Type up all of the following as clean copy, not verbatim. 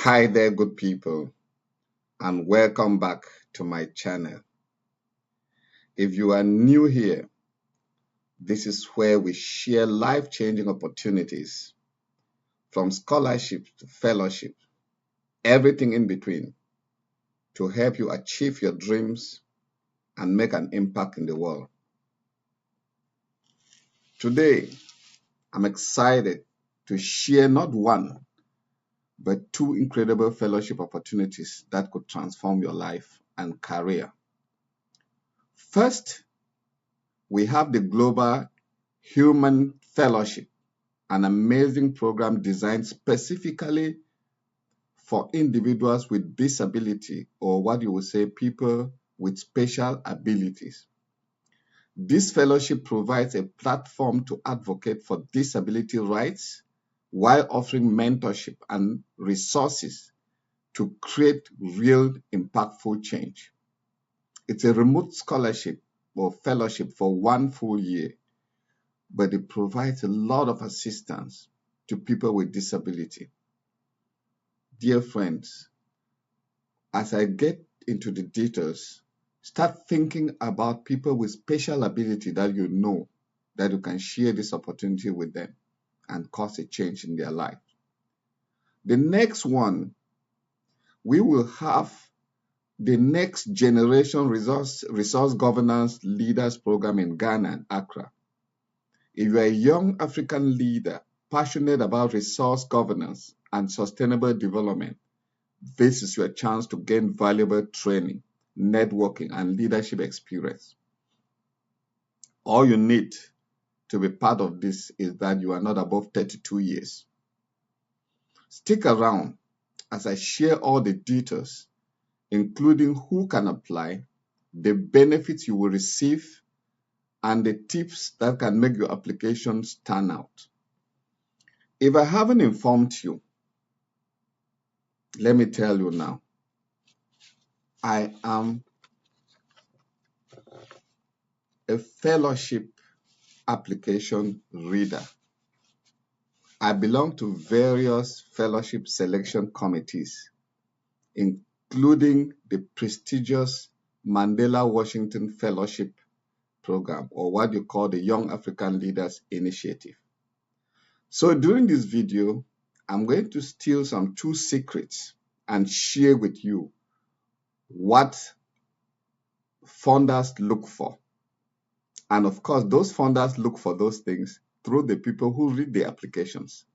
Hi there, good people, and welcome back to my channel. If you are new here, this is where we share life-changing opportunities from scholarship to fellowship, everything in between, to help you achieve your dreams and make an impact in the world. Today, I'm excited to share not one, but two incredible fellowship opportunities that could transform your life and career. First, we have the Global Heumann Fellowship, an amazing program designed specifically for individuals with disability, or what you would say people with special abilities. This fellowship provides a platform to advocate for disability rights while offering mentorship and resources to create real impactful change. It's a remote scholarship or fellowship for 1 full year, but it provides a lot of assistance to people with disability. Dear friends, as I get into the details, start thinking about people with special ability that you know that you can share this opportunity with them and cause a change in their life. The next one, we will have the Next Generation Resource Governance Leaders Program in Ghana and Accra. If you are a young African leader passionate about resource governance and sustainable development, this is your chance to gain valuable training, networking, and leadership experience. All you need to be part of this is that you are not above 32 years. Stick around as I share all the details, including who can apply, the benefits you will receive, and the tips that can make your application stand out. If I haven't informed you, let me tell you now, I am a fellowship application reader. I belong to various fellowship selection committees, including the prestigious Mandela Washington Fellowship Program, or what you call the Young African Leaders Initiative. So during this video, I'm going to steal some true secrets and share with you what funders look for. And of course, those funders look for those things through the people who read the applications.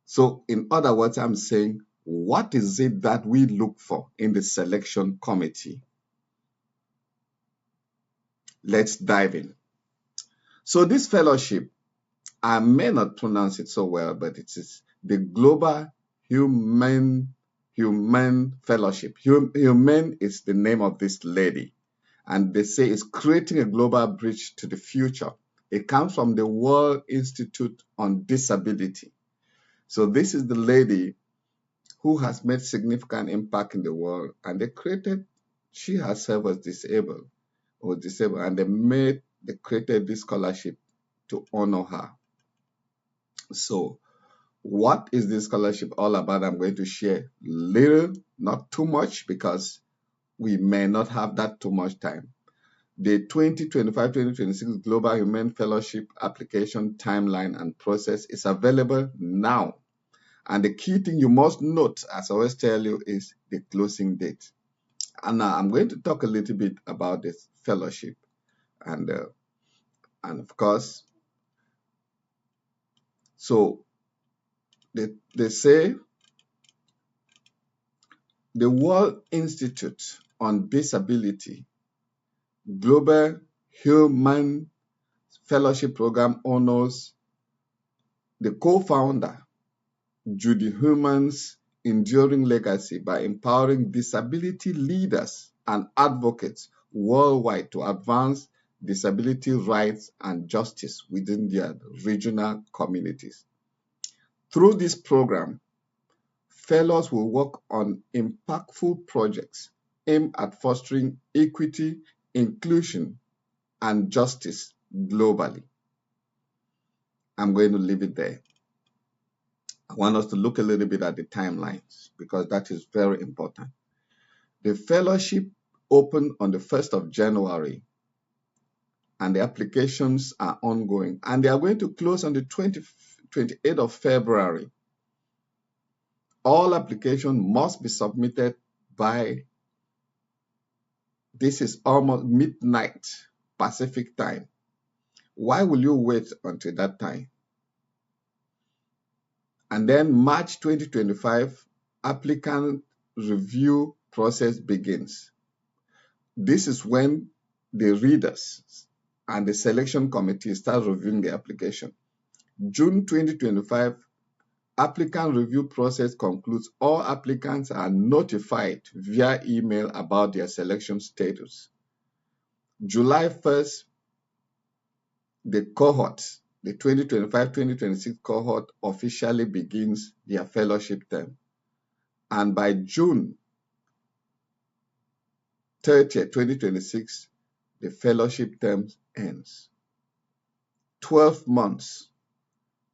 So in other words, I'm saying, what is it that we look for in the selection committee? Let's dive in. So this fellowship, I may not pronounce it so well, but it is the Global Heumann Fellowship. Heumann is the name of this lady, and they say it's creating a global bridge to the future. It comes from the World Institute on Disability. So this is the lady who has made significant impact in the world, and she herself was disabled, and they created this scholarship to honor her. So what is this scholarship all about? I'm going to share little, not too much, because we may not have that too much time. The 2025-2026 Global Heumann Fellowship application timeline and process is available now. And the key thing you must note, as I always tell you, is the closing date. And now I'm going to talk a little bit about this fellowship. And of course, so they say the World Institute on Disability Global Heumann Fellowship Program honors the co-founder, Judy Heumann's enduring legacy by empowering disability leaders and advocates worldwide to advance disability rights and justice within their regional communities. Through this program, fellows will work on impactful projects aimed at fostering equity, inclusion, and justice globally. I'm going to leave it there. I want us to look a little bit at the timelines because that is very important. The fellowship opened on the 1st of January and the applications are ongoing and they are going to close on the 28th of February. All applications must be submitted by, this is almost midnight Pacific time. Why will you wait until that time? And then March 2025, applicant review process begins. This is when the readers and the selection committee start reviewing the application. June 2025, applicant review process concludes. All applicants are notified via email about their selection status. July 1st, the cohort, the 2025-2026 cohort officially begins their fellowship term. And by June 30th, 2026, the fellowship term ends. 12 months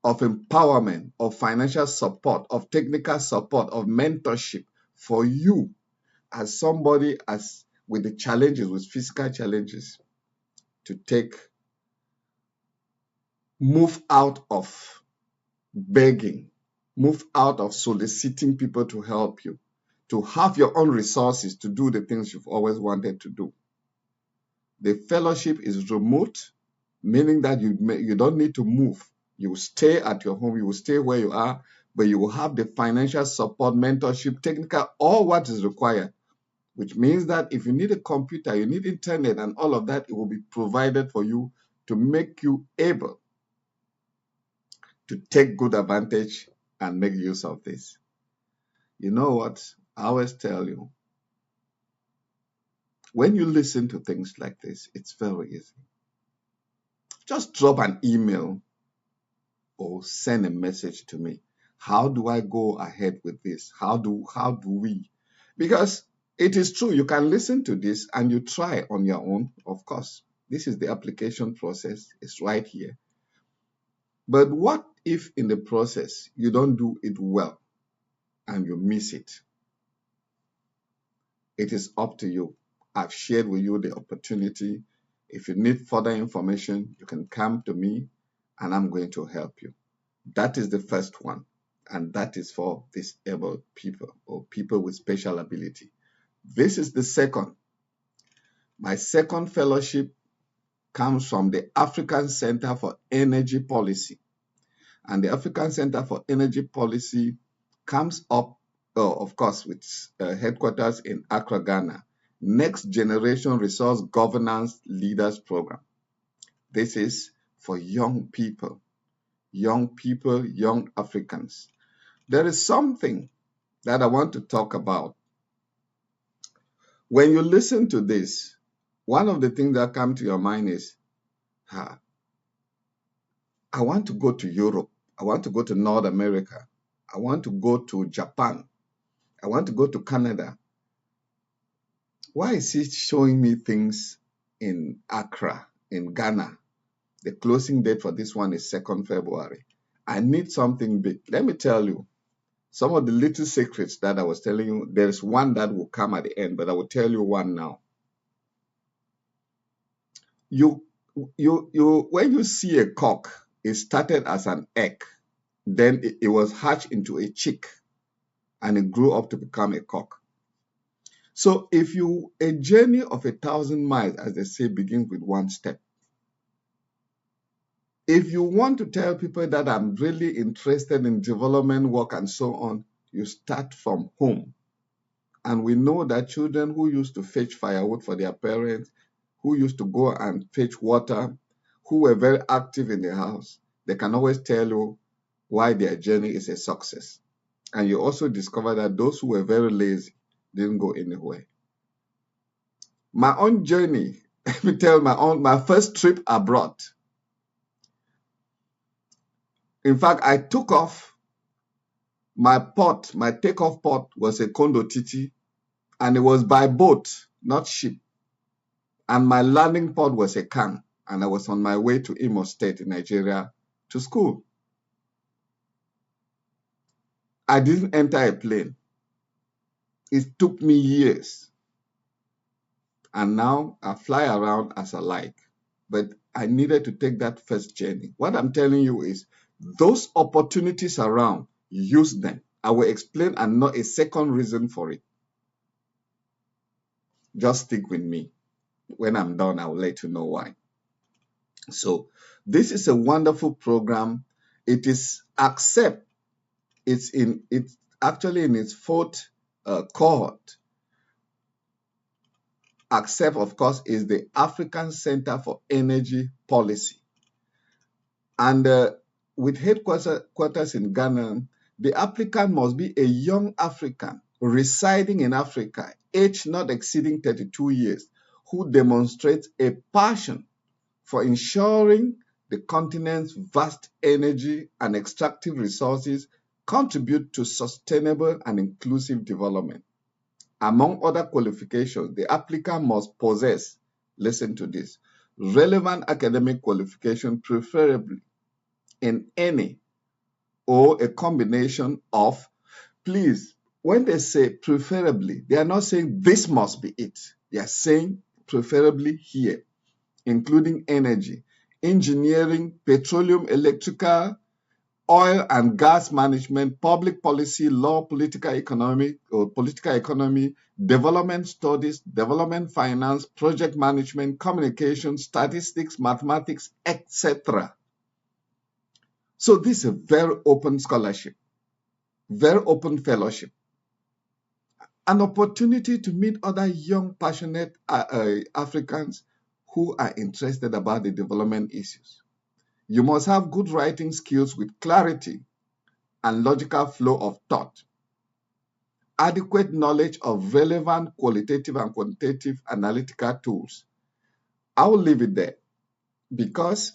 of empowerment, of financial support, of technical support, of mentorship for you as somebody with the challenges, with physical challenges, to move out of begging, move out of soliciting people to help you, to have your own resources to do the things you've always wanted to do. The fellowship is remote, meaning that you don't need to move. You will stay at your home, you will stay where you are, but you will have the financial support, mentorship, technical, all what is required, which means that if you need a computer, you need internet and all of that, it will be provided for you to make you able to take good advantage and make use of this. You know what? I always tell you, when you listen to things like this, it's very easy. Just drop an email or send a message to me. How do I go ahead with this? How do we? Because it is true, you can listen to this and you try on your own, of course. This is the application process, it's right here. But what if in the process you don't do it well and you miss it? It is up to you. I've shared with you the opportunity. If you need further information, you can come to me and I'm going to help you. That is the first one, and that is for disabled people or people with special ability. This is the second. My second fellowship comes from the African Center for Energy Policy. And the African Center for Energy Policy comes up, of course, with headquarters in Accra, Ghana. Next Generation Resource Governance Leaders Program. This is for young people, young Africans. There is something that I want to talk about. When you listen to this, one of the things that come to your mind is, I want to go to Europe. I want to go to North America. I want to go to Japan. I want to go to Canada. Why is he showing me things in Accra, in Ghana? The closing date for this one is 2nd February. I need something big. Let me tell you some of the little secrets that I was telling you. There's one that will come at the end, but I will tell you one now. When you see a cock, it started as an egg. Then it was hatched into a chick and it grew up to become a cock. So a journey of 1,000 miles, as they say, begins with one step. If you want to tell people that I'm really interested in development work and so on, you start from home. And we know that children who used to fetch firewood for their parents, who used to go and fetch water, who were very active in the house, they can always tell you why their journey is a success. And you also discover that those who were very lazy didn't go anywhere. My own journey, let me tell my first trip abroad. In fact, I took off. My takeoff port was a Kondo Titi, and it was by boat, not ship. And my landing port was a Kan, and I was on my way to Imo State in Nigeria to school. I didn't enter a plane. It took me years. And now I fly around as I like. But I needed to take that first journey. What I'm telling you is those opportunities around, use them. I will explain and not a second reason for it. Just stick with me. When I'm done, I will let you know why. So this is a wonderful program. It is accept. It's actually in its fourth cohort. ACCEPT, of course, is the African Center for Energy Policy. And with headquarters in Ghana, the applicant must be a young African residing in Africa, age not exceeding 32 years, who demonstrates a passion for ensuring the continent's vast energy and extractive resources contribute to sustainable and inclusive development. Among other qualifications, the applicant must possess, listen to this, relevant academic qualification, preferably in any or a combination of, please, when they say preferably, they are not saying this must be it. They are saying preferably here, including energy, engineering, petroleum, electrical, oil and gas management, public policy, law, political economy, development studies, development finance, project management, communication, statistics, mathematics, etc. So this is a very open scholarship, very open fellowship, an opportunity to meet other young, passionate Africans who are interested about the development issues. You must have good writing skills with clarity and logical flow of thought, adequate knowledge of relevant qualitative and quantitative analytical tools. I will leave it there because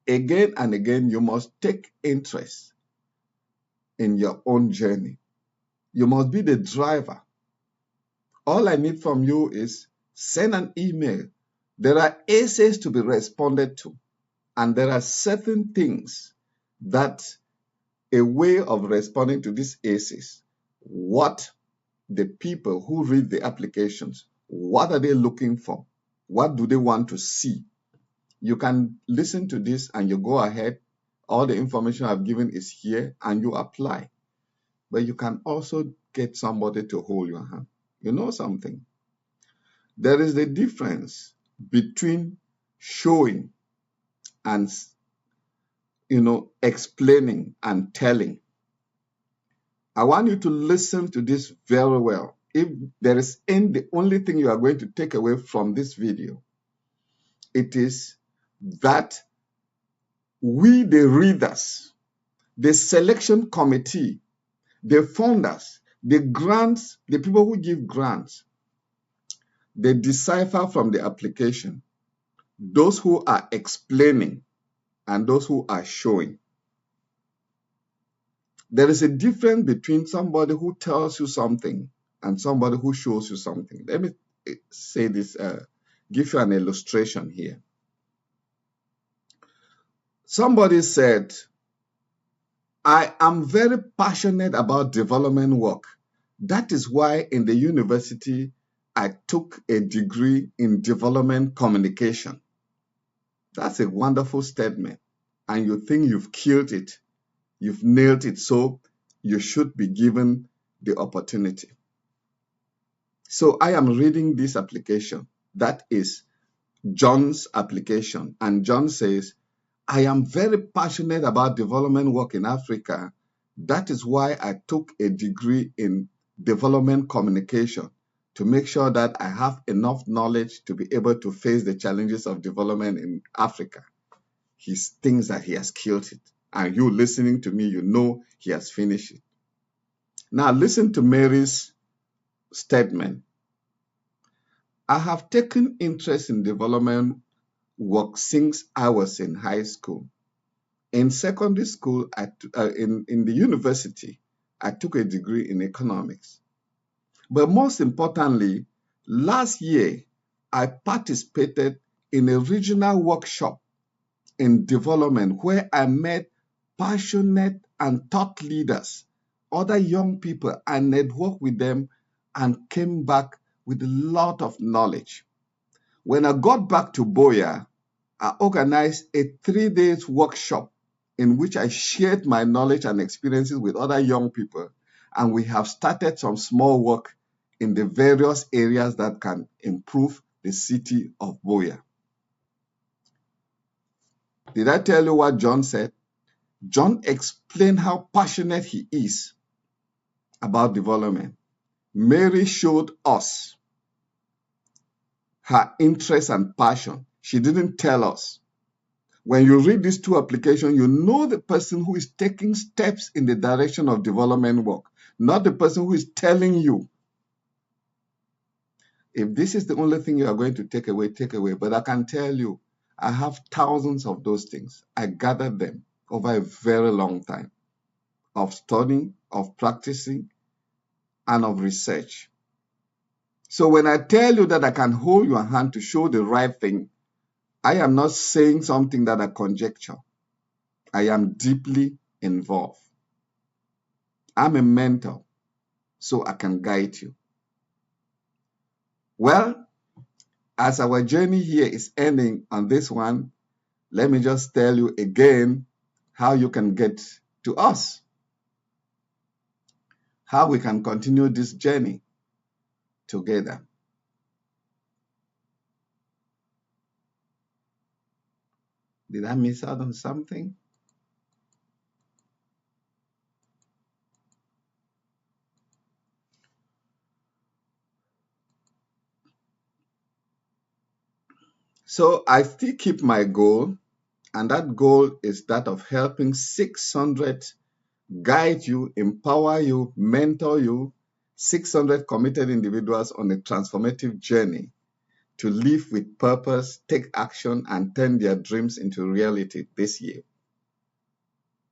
again and again, you must take interest in your own journey. You must be the driver. All I need from you is send an email. There are essays to be responded to, and there are certain things that a way of responding to these essays, what the people who read the applications, what are they looking for? What do they want to see? You can listen to this and you go ahead. All the information I've given is here and you apply. But you can also get somebody to hold your hand. You know something? There is a difference between showing and explaining and telling. I want you to listen to this very well. If there is the only thing you are going to take away from this video, it is that we, the readers, the selection committee, the funders, the grants, the people who give grants, they decipher from the application those who are explaining and those who are showing. There is a difference between somebody who tells you something and somebody who shows you something. Let me say this, give you an illustration here. Somebody said, I am very passionate about development work. That is why in the university, I took a degree in development communication. That's a wonderful statement. And you think you've killed it. You've nailed it. So you should be given the opportunity. So I am reading this application. That is John's application. And John says, I am very passionate about development work in Africa. That is why I took a degree in development communication to make sure that I have enough knowledge to be able to face the challenges of development in Africa. He thinks that he has killed it. And you listening to me, you know he has finished it. Now listen to Mary's statement. I have taken interest in development work since I was in high school. In secondary school, in the university, I took a degree in economics. But most importantly, last year, I participated in a regional workshop in development where I met passionate and thought leaders, other young people, and networked with them and came back with a lot of knowledge. When I got back to Boya, I organized a 3-day workshop in which I shared my knowledge and experiences with other young people, and we have started some small work in the various areas that can improve the city of Boya. Did I tell you what John said? John explained how passionate he is about development. Mary showed us her interest and passion. She didn't tell us. When you read these two applications, you know the person who is taking steps in the direction of development work, not the person who is telling you. If this is the only thing you are going to take away, take away. But I can tell you, I have thousands of those things. I gathered them over a very long time of studying, of practicing, and of research. So when I tell you that I can hold your hand to show the right thing, I am not saying something that I conjecture. I am deeply involved. I'm a mentor, so I can guide you. Well, as our journey here is ending on this one, let me just tell you again how you can get to us, how we can continue this journey together. Did I miss out on something? So I still keep my goal, and that goal is that of helping 600 guide you, empower you, mentor you, 600 committed individuals on a transformative journey to live with purpose, take action, and turn their dreams into reality this year.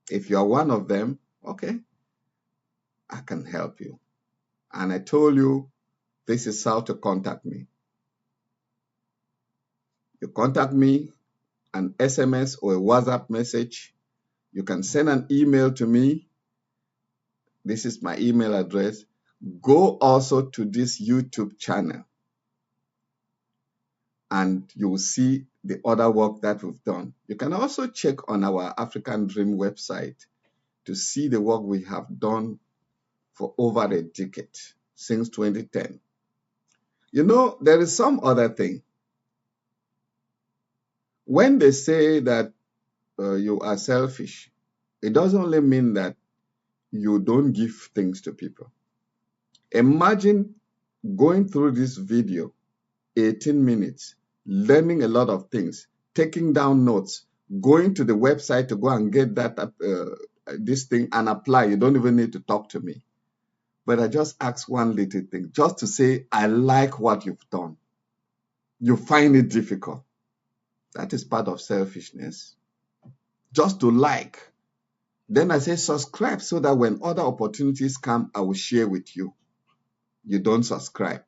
If you are one of them, okay, I can help you. And I told you, this is how to contact me. You contact me, an SMS or a WhatsApp message. You can send an email to me. This is my email address. Go also to this YouTube channel, and you will see the other work that we've done. You can also check on our African Dream website to see the work we have done for over a decade, since 2010. You know, there is some other thing. When they say that you are selfish, it doesn't only mean that you don't give things to people. Imagine going through this video, 18 minutes, learning a lot of things, taking down notes, going to the website to go and get that this thing and apply. You don't even need to talk to me. But I just ask one little thing, just to say, I like what you've done. You find it difficult. That is part of selfishness. Just to like. Then I say subscribe so that when other opportunities come, I will share with you. You don't subscribe.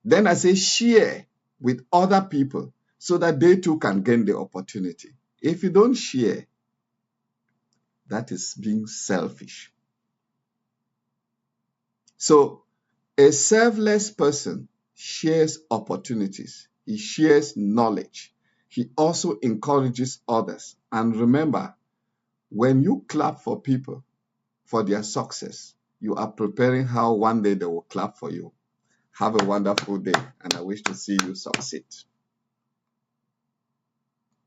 Then I say share with other people so that they too can gain the opportunity. If you don't share, that is being selfish. So a selfless person shares opportunities. He shares knowledge. He also encourages others. And remember, when you clap for people for their success, you are preparing how one day they will clap for you. Have a wonderful day, and I wish to see you succeed.